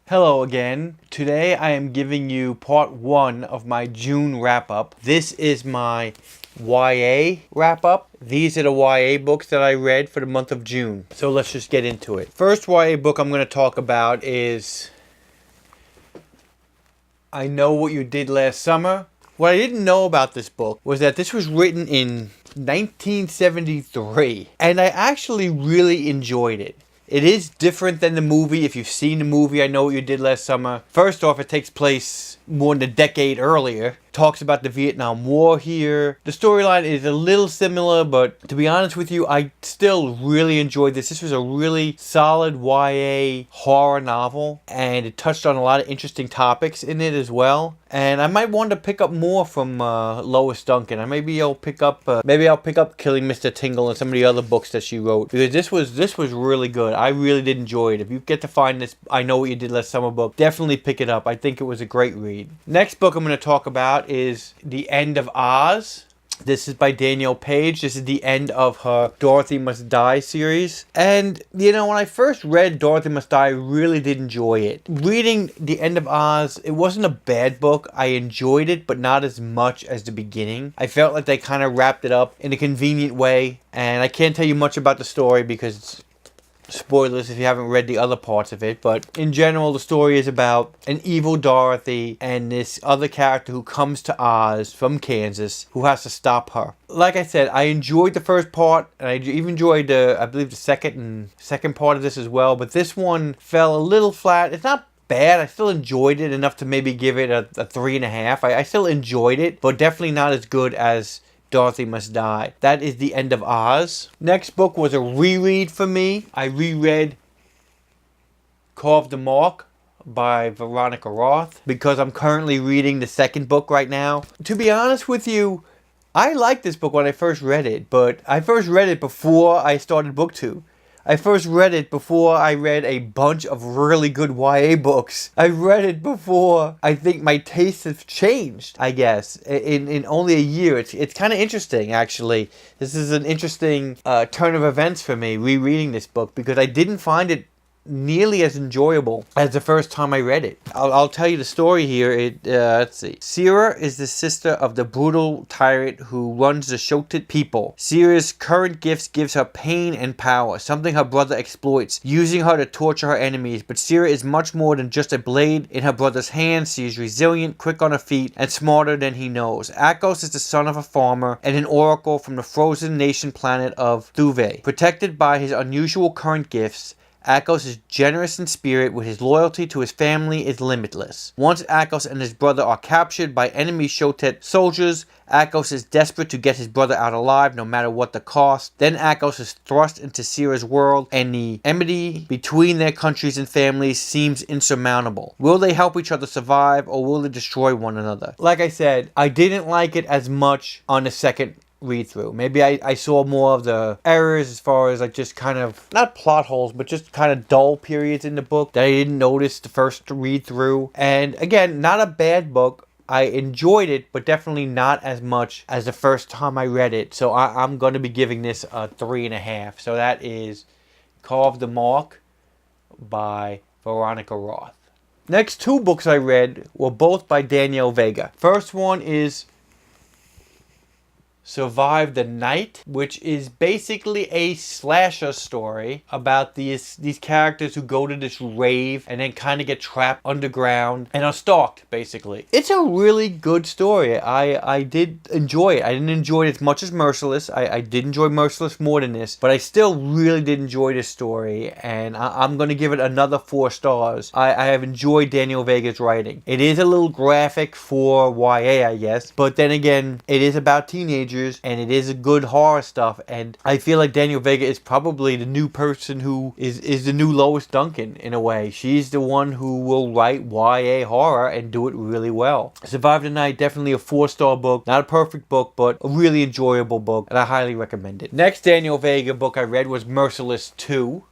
Hello again. Today I am giving you part 1 of my June wrap-up. This is my YA wrap-up. These are the YA books that I read for the month of June. So let's just get into it. First YA book I'm going to talk about is I Know What You Did Last Summer. What I didn't know about this book was that this was written in 1973, and I actually really enjoyed it. It is different than the movie. If you've seen the movie, I Know What You Did Last Summer. First off, it takes place more than a decade earlier. Talks about the Vietnam War here. The storyline is a little similar, but to be honest with you, I still really enjoyed this. This was a really solid YA horror novel, and it touched on a lot of interesting topics in it as well. And I might want to pick up more from Lois Duncan. Maybe I'll pick up Killing Mr. Tingle and some of the other books that she wrote, because this was really good. I really did enjoy it. If you get to find this I Know What You Did Last Summer book, definitely pick it up. I think it was a great read. Next book I'm going to talk about is The End of Oz. This is by Danielle Page. This is the end of her Dorothy Must Die series. And, when I first read Dorothy Must Die, I really did enjoy it. Reading The End of Oz, it wasn't a bad book. I enjoyed it, but not as much as the beginning. I felt like they kind of wrapped it up in a convenient way. And I can't tell you much about the story because it's spoilers if you haven't read the other parts of it, but in general the story is about an evil Dorothy and this other character who comes to Oz from Kansas who has to stop her. Like I said, I enjoyed the first part, and I even enjoyed I believe the second part of this as well, but this one fell a little flat. It's not bad. I still enjoyed it enough to maybe give it a 3.5. I still enjoyed it, but definitely not as good as Dorothy Must Die. That is The End of Oz. Next book was a reread for me. I reread Carve the Mark by Veronica Roth because I'm currently reading the second book right now. To be honest with you, I liked this book when I first read it, but I first read it before I started book 2. I first read it before I read a bunch of really good YA books. I read it before I think my tastes have changed, I guess, in only a year. It's kind of interesting, actually. This is an interesting turn of events for me, rereading this book, because I didn't find it nearly as enjoyable as the first time I read it. I'll tell you the story here. Let's see. Sierra is the sister of the brutal tyrant who runs the Shotet people. Sierra's current gifts gives her pain and power, something her brother exploits, using her to torture her enemies. But Sierra is much more than just a blade in her brother's hands. She is resilient, quick on her feet, and smarter than he knows. Akos is the son of a farmer and an oracle from the frozen nation planet of Thuve. Protected by his unusual current gifts, Akos is generous in spirit, with his loyalty to his family is limitless. Once Akos and his brother are captured by enemy Shotet soldiers, Akos is desperate to get his brother out alive, no matter what the cost. Then Akos is thrust into Sierra's world, and the enmity between their countries and families seems insurmountable. Will they help each other survive, or will they destroy one another? Like I said, I didn't like it as much on the second read through. Maybe I saw more of the errors as far as like just kind of, not plot holes, but just kind of dull periods in the book that I didn't notice the first read through. And again, not a bad book. I enjoyed it, but definitely not as much as the first time I read it. So I'm going to be giving this a 3.5. So that is Carve the Mark by Veronica Roth. Next 2 books I read were both by Danielle Vega. First one is Survive the Night, which is basically a slasher story about these characters who go to this rave and then kind of get trapped underground and are stalked, basically. It's a really good story. I did enjoy it. I didn't enjoy it as much as Merciless. I did enjoy Merciless more than this, but I still really did enjoy this story, and I'm going to give it another 4 stars. I have enjoyed Danielle Vega's writing. It is a little graphic for YA, I guess, but then again, it is about teenagers, and it is a good horror stuff, and I feel like Danielle Vega is probably the new person who is the new Lois Duncan in a way. She's the one who will write YA horror and do it really well. Survive the Night, definitely a 4-star book. Not a perfect book, but a really enjoyable book, and I highly recommend it. Next Danielle Vega book I read was Merciless 2.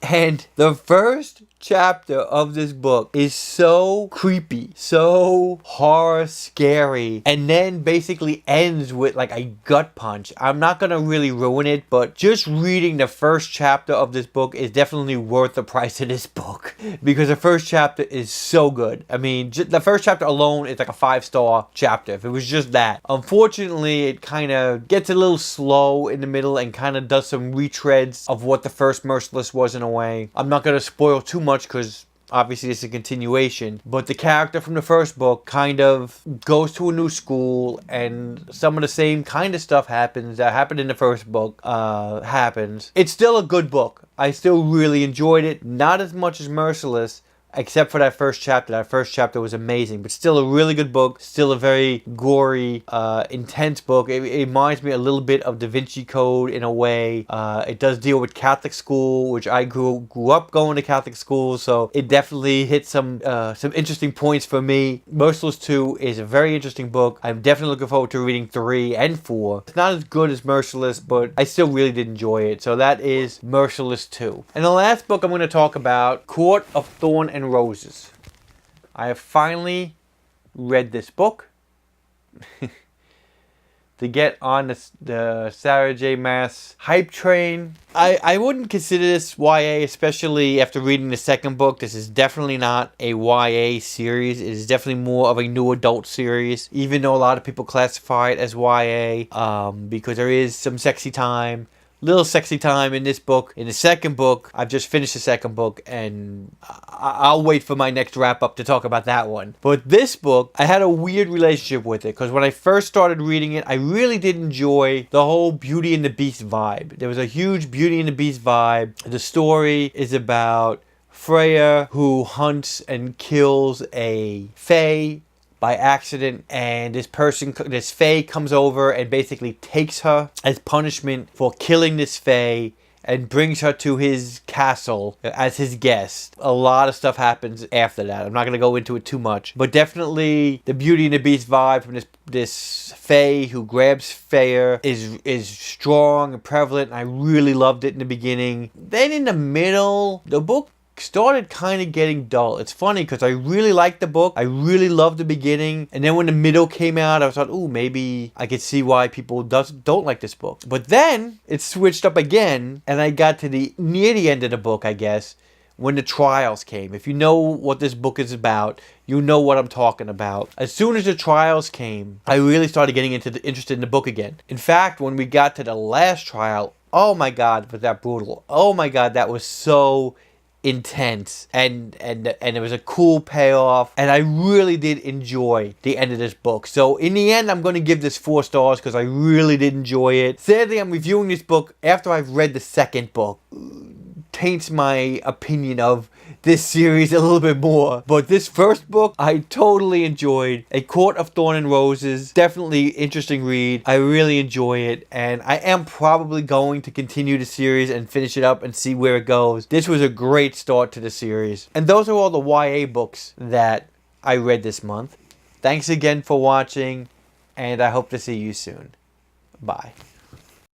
And the first chapter of this book is so creepy, so horror scary, and then basically ends with like a gut punch. I'm not gonna really ruin it, but just reading the first chapter of this book is definitely worth the price of this book because the first chapter is so good. I mean, the first chapter alone is like a 5-star chapter if it was just that. Unfortunately, it kind of gets a little slow in the middle and kind of does some retreads of what the first Merciless was in a way. I'm not going to spoil too much because obviously it's a continuation, but the character from the first book kind of goes to a new school and some of the same kind of stuff happens that happened in the first book happens. It's still a good book. I still really enjoyed it. Not as much as Merciless, except for that first chapter. That first chapter was amazing, but still a really good book. Still a very gory, intense book. It reminds me a little bit of Da Vinci Code in a way. It does deal with Catholic school, which I grew up going to Catholic school, so it definitely hit some interesting points for me. Merciless 2 is a very interesting book. I'm definitely looking forward to reading 3 and 4. It's not as good as Merciless, but I still really did enjoy it. So that is Merciless 2. And the last book I'm going to talk about, Court of Thorn and Roses. I have finally read this book to get on the Sarah J. Maas hype train. I wouldn't consider this YA, especially after reading the second book. This is definitely not a YA series. It is definitely more of a new adult series, even though a lot of people classify it as YA because there is some sexy time. Little sexy time in this book. In the second book, I've just finished the second book and I'll wait for my next wrap up to talk about that one. But this book, I had a weird relationship with it because when I first started reading it, I really did enjoy the whole Beauty and the Beast vibe. There was a huge Beauty and the Beast vibe. The story is about Freya who hunts and kills a fae by accident, and this fae comes over and basically takes her as punishment for killing this fae and brings her to his castle as his guest. A lot of stuff happens after that. I'm not going to go into it too much, but definitely the Beauty and the Beast vibe from this fae who grabs Freya is strong and prevalent. I really loved it in the beginning. Then in the middle, the book started kind of getting dull. It's funny because I really liked the book. I really loved the beginning. And then when the middle came out, I thought, ooh, maybe I could see why people don't like this book. But then it switched up again and I got to near the end of the book, I guess, when the trials came. If you know what this book is about, you know what I'm talking about. As soon as the trials came, I really started getting interested in the book again. In fact, when we got to the last trial, oh my God, was that brutal. Oh my God, that was so intense and it was a cool payoff, and I really did enjoy the end of this book. So in the end, I'm going to give this 4 stars because I really did enjoy it. Sadly, I'm reviewing this book after I've read the second book. Taints my opinion of this series a little bit more, but this first book I totally enjoyed. A Court of Thorn and Roses, definitely interesting read. I really enjoy it, and I am probably going to continue the series and finish it up and see where it goes. This was a great start to the series, and those are all the YA books that I read this month. Thanks again for watching, and I hope to see you soon. Bye.